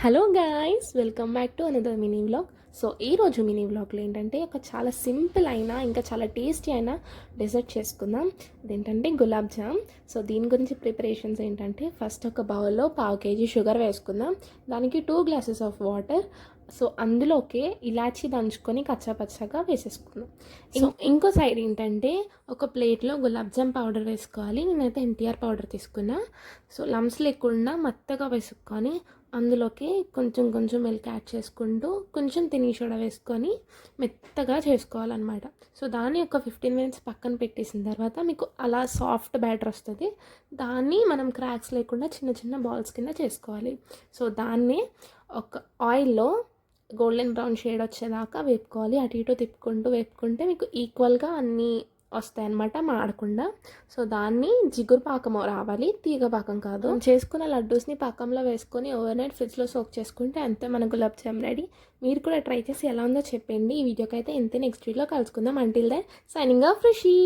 Hello guys, welcome back to another mini vlog. So ఈరోజు mini వ్లాగ్లో ఏంటంటే ఒక చాలా సింపుల్ అయిన ఇంకా చాలా టేస్టీ అయిన డెజర్ట్ చేసుకుందాం. అదేంటంటే గులాబ్ జామ్. సో దీని గురించి ప్రిపరేషన్స్ ఏంటంటే, ఫస్ట్ ఒక బౌల్లో 1/2 kg షుగర్ వేసుకుందాం. దానికి 2 glasses ఆఫ్ వాటర్. సో అందులోకి ఇలాచీ దంచుకొని కచ్చాపచ్చాగా వేసేసుకుందాం. ఇంకో సైడ్ ఏంటంటే, ఒక ప్లేట్లో గులాబ్ జామ్ పౌడర్ వేసుకోవాలి. నేనైతే ఎన్టీఆర్ పౌడర్ తీసుకున్నా. సో లమ్స్ లేకుండా మెత్తగా వేసుకొని అందులోకి కొంచెం కొంచెం మిల్క్ యాడ్ చేసుకుంటూ కొంచెం తిని సోడా వేసుకొని మెత్తగా చేసుకోవాలన్నమాట. సో దాన్ని ఒక 15 minutes పక్కన పెట్టేసిన తర్వాత మీకు అలా సాఫ్ట్ బ్యాటర్ వస్తుంది. దాన్ని మనం క్రాక్స్ లేకుండా చిన్న చిన్న బాల్స్ కింద చేసుకోవాలి. సో దాన్ని ఒక ఆయిల్లో గోల్డెన్ బ్రౌన్ షేడ్ వచ్చేదాకా వేపుకోవాలి. అటు ఇటు తిప్పుకుంటూ వేపుకుంటే మీకు ఈక్వల్గా అన్నీ వస్తాయి అన్నమాట, మాడకుండా. సో దాన్ని జిగురు పాకం రావాలి, తీగ పాకం కాదు. చేసుకున్న లడ్డూస్ని పాకంలో వేసుకొని ఓవర్ నైట్ ఫ్రిడ్జ్లో సోక్ చేసుకుంటే అంతే, మన గులాబ్ జామ్ రెడీ. మీరు కూడా ట్రై చేసి ఎలా ఉందో చెప్పండి. ఈ వీడియోకి అయితే ఇంతే, నెక్స్ట్ వీడియోలో కలుసుకుందాం. Until then signing off Rishi.